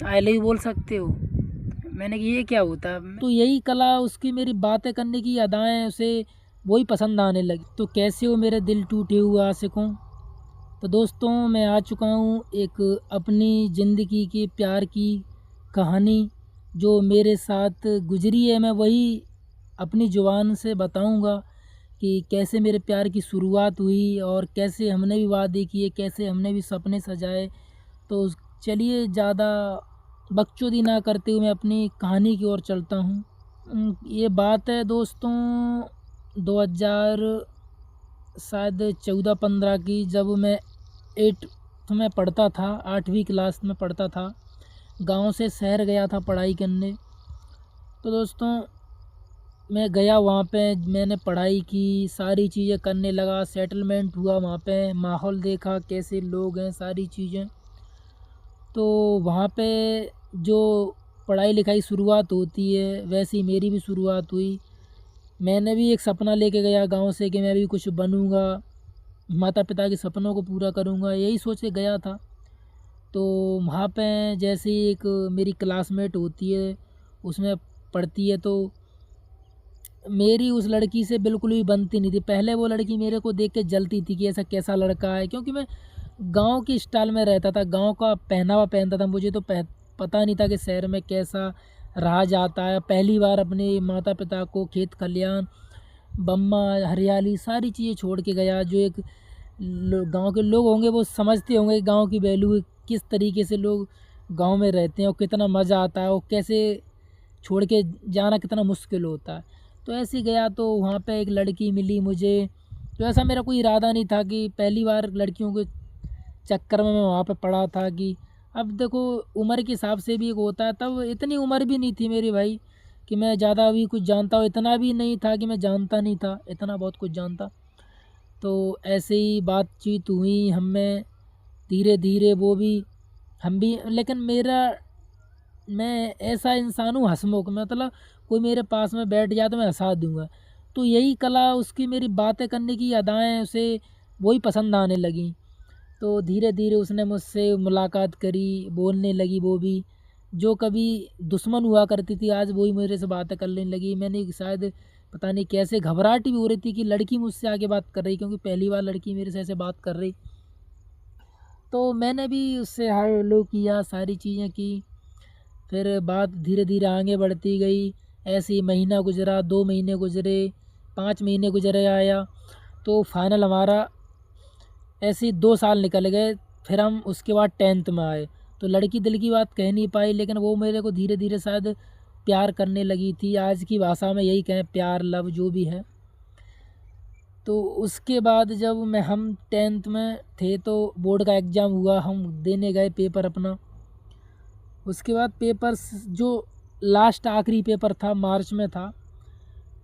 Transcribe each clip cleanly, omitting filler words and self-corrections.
I love you बोल सकते हो। मैंने कि ये क्या होता है। तो यही कला, उसकी मेरी बातें करने की अदाएँ उसे वही पसंद आने लगी। तो कैसे हो मेरे दिल टूटे हुए आशिकों। तो दोस्तों मैं आ चुका हूँ एक अपनी ज़िंदगी की प्यार की कहानी जो मेरे साथ गुजरी है, मैं वही अपनी ज़ुबान से बताऊँगा कि कैसे मेरे प्यार की शुरुआत हुई और कैसे हमने भी वादे किए, कैसे हमने भी सपने सजाए। तो चलिए ज़्यादा बकचोदी ना करते हुए मैं अपनी कहानी की ओर चलता हूँ। ये बात है दोस्तों 2000 शायद 14-15 की, जब मैं 8th में पढ़ता था, 8वीं क्लास में पढ़ता था। गांव से शहर गया था पढ़ाई करने। तो दोस्तों मैं गया वहाँ पे, मैंने पढ़ाई की, सारी चीज़ें करने लगा, सेटलमेंट हुआ वहाँ पे, माहौल देखा कैसे लोग हैं, सारी चीज़ें। तो वहाँ पे जो पढ़ाई लिखाई शुरुआत होती है वैसी मेरी भी शुरुआत हुई। मैंने भी एक सपना लेके गया गांव से कि मैं भी कुछ बनूंगा, माता पिता के सपनों को पूरा करूंगा, यही सोच के गया था। तो वहाँ पे जैसे ही एक मेरी क्लासमेट होती है उसमें पढ़ती है, तो मेरी उस लड़की से बिल्कुल भी बनती नहीं थी। पहले वो लड़की मेरे को देख के जलती थी कि ऐसा कैसा लड़का है, क्योंकि मैं गांव की स्टाइल में रहता था, गांव का पहनावा पहनता था। मुझे तो पता नहीं था कि शहर में कैसा रहा जाता है। पहली बार अपने माता पिता को, खेत खलियान, बम्मा, हरियाली, सारी चीज़ें छोड़ के गया। जो एक गांव के लोग होंगे वो समझते होंगे गांव की वैल्यू, किस तरीके से लोग गांव में रहते हैं और कितना मज़ा आता है और कैसे छोड़ के जाना कितना मुश्किल होता है। तो ऐसे ही गया तो वहाँ पे एक लड़की मिली मुझे। तो ऐसा मेरा कोई इरादा नहीं था कि पहली बार लड़कियों के चक्कर में मैं वहाँ पे पड़ा था कि अब देखो उम्र के हिसाब से भी एक होता है। तब इतनी उम्र भी नहीं थी मेरी भाई कि मैं ज़्यादा भी कुछ जानता हूँ, इतना भी नहीं था कि मैं जानता नहीं था, इतना बहुत कुछ जानता। तो ऐसे ही बातचीत हुई हम में, धीरे धीरे वो भी, हम भी। लेकिन मेरा, मैं ऐसा इंसान हूँ हंसमुख, मतलब कोई मेरे पास में बैठ जाए तो मैं हंसा दूंगा। तो यही कला, उसकी मेरी बातें करने की अदाएँ उसे वही पसंद आने लगी। तो धीरे धीरे उसने मुझसे मुलाकात करी, बोलने लगी वो भी। जो कभी दुश्मन हुआ करती थी आज वही मेरे से बातें करने लगी। मैंने शायद पता नहीं कैसे घबराहट भी हो रही थी कि लड़की मुझसे आगे बात कर रही, क्योंकि पहली बार लड़की मेरे से ऐसे बात कर रही। तो मैंने भी उससे हाय हेलो किया, सारी चीज़ें की। फिर बात धीरे धीरे आगे बढ़ती गई। ऐसे ही महीना गुजरा, 2 महीने गुजरे, 5 महीने गुजरे आया। तो फाइनल हमारा ऐसे ही 2 साल निकल गए। फिर हम उसके बाद 10th में आए। तो लड़की दिल की बात कह नहीं पाई, लेकिन वो मेरे को धीरे धीरे शायद प्यार करने लगी थी। आज की भाषा में यही कहें, प्यार, लव, जो भी है। तो उसके बाद जब हम 10th में थे तो बोर्ड का एग्ज़ाम हुआ, हम देने गए पेपर अपना। उसके बाद पेपर्स जो लास्ट आखिरी पेपर था मार्च में था।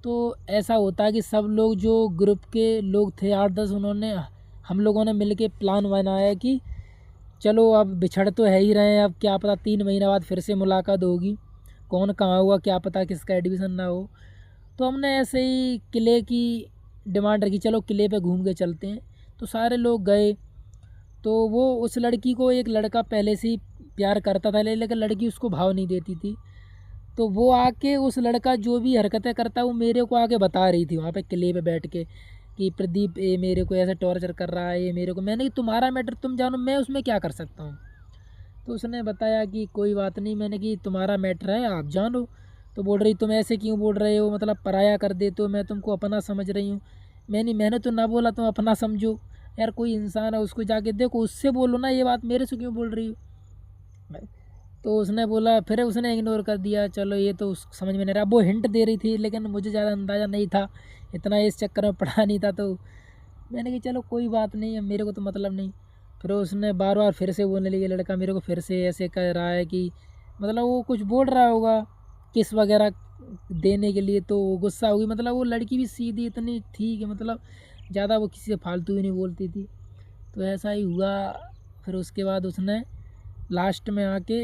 तो ऐसा होता है कि सब लोग जो ग्रुप के लोग थे 8-10, उन्होंने, हम लोगों ने मिलके प्लान बनाया कि चलो अब बिछड़ तो है ही रहे हैं, अब क्या पता 3 महीने बाद फिर से मुलाकात होगी, कौन कहाँ हुआ क्या पता, किसका एडमिशन ना हो। तो हमने ऐसे ही किले की डिमांड रखी, चलो किले पे घूम के चलते हैं। तो सारे लोग गए। तो वो, उस लड़की को एक लड़का पहले से ही प्यार करता था, लेकिन लड़की उसको भाव नहीं देती थी। तो वो आके, उस लड़का जो भी हरकतें करता है वो मेरे को आके बता रही थी वहाँ पे किले पे बैठ के कि प्रदीप ये मेरे को ऐसा टॉर्चर कर रहा है, ये मेरे को। मैंने कि तुम्हारा मैटर तुम जानो, मैं उसमें क्या कर सकता हूँ। तो उसने बताया कि कोई बात नहीं। मैंने कि तुम्हारा मैटर है, आप जानो। तो बोल रही तुम ऐसे क्यों बोल रहे हो, मतलब पराया कर देते हो, मैं तुमको अपना समझ रही हूँ। मैंने तो ना बोला तुम अपना समझो। यार कोई इंसान है, उसको जाके देखो, उससे बोलो ना, ये बात मेरे से क्यों बोल रही हो। तो उसने बोला, फिर उसने इग्नोर कर दिया। चलो ये तो समझ में नहीं रहा, वो हिंट दे रही थी लेकिन मुझे ज़्यादा अंदाज़ा नहीं था, इतना इस चक्कर में पढ़ा नहीं था। तो मैंने कहा चलो कोई बात नहीं है, मेरे को तो मतलब नहीं। फिर उसने बार बार फिर से बोलने लगी, लड़का मेरे को फिर से ऐसे कह रहा है कि, मतलब वो कुछ बोल रहा होगा किस वगैरह देने के लिए। तो वो गुस्सा हुई, मतलब वो लड़की भी सीधी इतनी थी कि मतलब ज़्यादा वो किसी से फालतू ही नहीं बोलती थी। तो ऐसा ही हुआ। फिर उसके बाद उसने लास्ट में आके,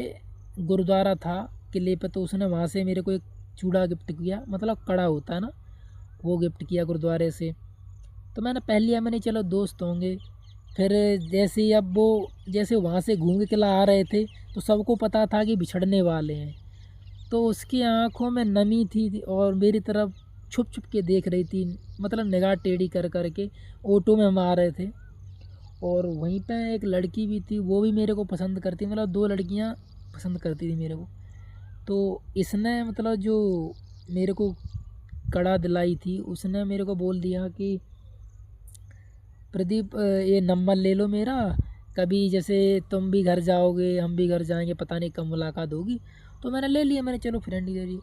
गुरुद्वारा था किले पे, तो उसने वहाँ से मेरे को एक चूड़ा गिफ्ट किया, मतलब कड़ा होता है ना, वो गिफ्ट किया गुरुद्वारे से। तो मैंने पहन लिया, मैंने चलो दोस्त होंगे, फिर जैसे ही अब वो जैसे वहाँ से घूम के किला आ रहे थे तो सबको पता था कि बिछड़ने वाले हैं। तो उसकी आँखों में नमी थी और मेरी तरफ छुप छुप के देख रही थी, मतलब निगाह टेढ़ी कर कर के। ऑटो में हम आ रहे थे और वहीं पे एक लड़की भी थी, वो भी मेरे को पसंद करती, मतलब 2 लड़कियाँ पसंद करती थी मेरे को। तो इसने मतलब जो मेरे को कड़ा दिलाई थी, उसने मेरे को बोल दिया कि प्रदीप ये नंबर ले लो मेरा, कभी जैसे तुम भी घर जाओगे हम भी घर जाएंगे, पता नहीं कब मुलाकात होगी। तो मैंने ले लिया, मैंने चलो फ्रेंड ही दे दी।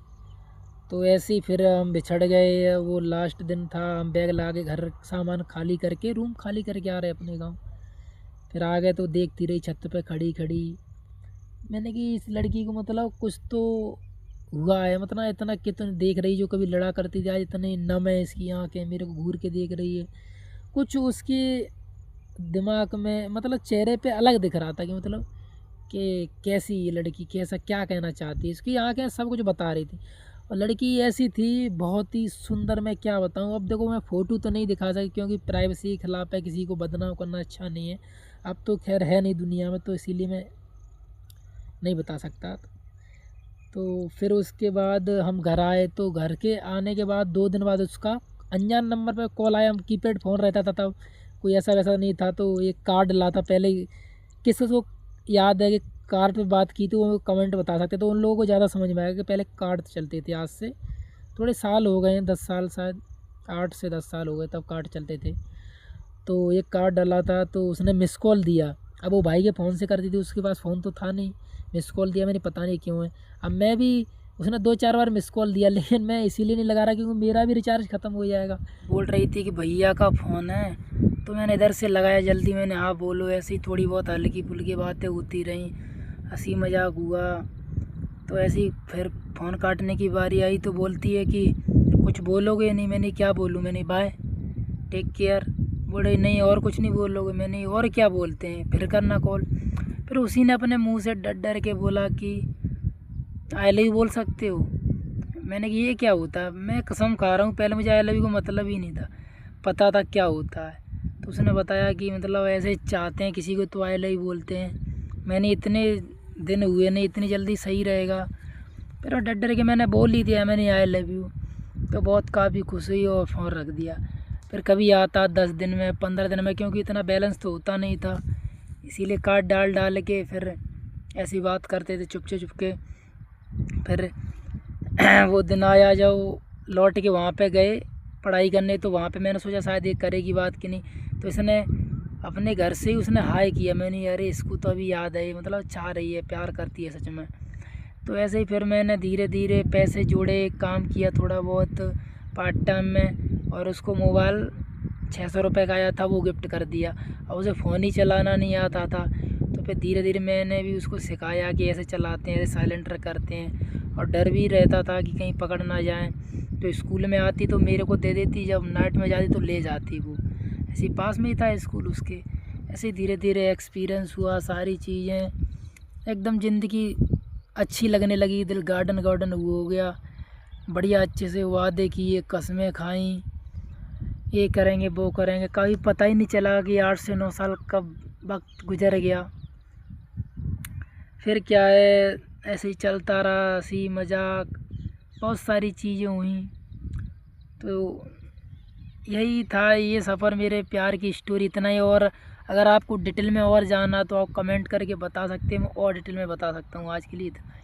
तो ऐसे ही फिर हम बिछड़ गए। वो लास्ट दिन था, हम बैग ला के घर सामान खाली करके रूम खाली करके आ रहे अपने गांव। फिर आ गए तो देखती रही छत पे खड़ी खड़ी। मैंने कि इस लड़की को मतलब कुछ तो हुआ है, मतलब इतना कितना देख रही, जो कभी लड़ा करती थी आज इतने नम है इसकी आँखें, मेरे को घूर के देख रही है। कुछ उसके दिमाग में मतलब चेहरे पे अलग दिख रहा था कि मतलब कि कैसी ये लड़की, कैसा क्या कहना चाहती है। इसकी आंखें सब कुछ बता रही थी और लड़की ऐसी थी बहुत ही सुंदर, मैं क्या बताऊं। अब देखो मैं फ़ोटो तो नहीं दिखा सकती क्योंकि प्राइवेसी के खिलाफ है, किसी को बदनाम करना अच्छा नहीं है। अब तो खैर है नहीं दुनिया में, तो इसीलिए मैं नहीं बता सकता। तो फिर उसके बाद हम घर आए, तो घर के आने के बाद 2 दिन बाद उसका अनजान नंबर पर कॉल आया। हम कीपैड फ़ोन रहता था तब, कोई ऐसा वैसा नहीं था। तो एक कार्ड लाता पहले, किसी को याद है कि कार्ड पे बात की थी वो कमेंट बता सकते, तो उन लोगों को ज़्यादा समझ में आएगा कि पहले कार्ड चलते थे। आज से थोड़े साल हो गए हैं, 10 साल शायद, 8 से 10 साल हो गए तब कार्ड चलते थे। तो एक कार्ड डाला था तो उसने मिस कॉल दिया। अब वो भाई के फ़ोन से करती थी, उसके पास फ़ोन तो था नहीं। मिस कॉल दिया मैंने, पता नहीं क्यों है। अब मैं भी, उसने 2-4 बार मिस कॉल दिया लेकिन मैं इसीलिए नहीं लगा रहा क्योंकि मेरा भी रिचार्ज ख़त्म हो जाएगा। बोल रही थी कि भैया का फ़ोन है, तो मैंने इधर से लगाया जल्दी। मैंने हाँ बोलो, ऐसी थोड़ी बहुत हल्की फुल्की बातें होती रहीं, हंसी मजाक हुआ। तो ऐसे ही फिर फ़ोन काटने की बारी आई तो बोलती है कि कुछ बोलोगे नहीं। मैंने क्या बोलूँ, मैंने बाय टेक केयर। बोले नहीं और कुछ नहीं बोलोगे। मैंने और क्या बोलते हैं, फिर करना कॉल। फिर उसी ने अपने मुंह से डर डर के बोला कि आई लव यू बोल सकते हो। मैंने कि ये क्या होता है, मैं कसम खा रहा हूँ पहले मुझे आई लव यू का मतलब ही नहीं था पता था क्या होता है। तो उसने बताया कि मतलब ऐसे चाहते हैं किसी को तो आई लव यू बोलते हैं। मैंने इतने दिन हुए नहीं, इतनी जल्दी सही रहेगा। फिर डर डर के मैंने बोल ही दिया मैंने आई लव यू। तो बहुत काफ़ी खुश हुई और फ़ोन रख दिया। फिर कभी आता 10 दिन में 15 दिन में, क्योंकि इतना बैलेंस तो होता नहीं था, इसीलिए कार्ड डाल डाल के फिर ऐसी बात करते थे चुपके चुपके। फिर वो दिन आया जब लौट के वहाँ पे गए पढ़ाई करने, तो वहाँ पे मैंने सोचा शायद ये करेगी बात कि नहीं। तो इसने अपने घर से ही उसने हाय किया। मैंने अरे इसको तो अभी याद है, मतलब चाह रही है, प्यार करती है सच में। तो ऐसे ही फिर मैंने धीरे धीरे पैसे जोड़े, काम किया थोड़ा बहुत पार्ट टाइम में, और उसको मोबाइल 600 रुपये का आया था वो गिफ्ट कर दिया। और उसे फ़ोन ही चलाना नहीं आता था, तो फिर धीरे धीरे मैंने भी उसको सिखाया कि ऐसे चलाते हैं, ऐसे साइलेंटर करते हैं। और डर भी रहता था कि कहीं पकड़ ना जाए। तो स्कूल में आती तो मेरे को दे देती, जब नाइट में जाती तो ले जाती वो। ऐसे पास में ही था स्कूल उसके। ऐसे धीरे धीरे एक्सपीरियंस हुआ, सारी चीज़ें एकदम ज़िंदगी अच्छी लगने लगी। दिल गार्डन गार्डन हो गया बढ़िया। अच्छे से वादे किए, कस्में खाई, ये करेंगे वो करेंगे। कभी पता ही नहीं चला कि 8 से 9 साल कब वक्त गुजर गया। फिर क्या है, ऐसे ही चलता रहा, हंसी मजाक, बहुत सारी चीज़ें हुई। तो यही था ये सफ़र, मेरे प्यार की स्टोरी इतना ही। और अगर आपको डिटेल में और जानना तो आप कमेंट करके बता सकते हैं, मैं और डिटेल में बता सकता हूँ। आज के लिए इतना ही।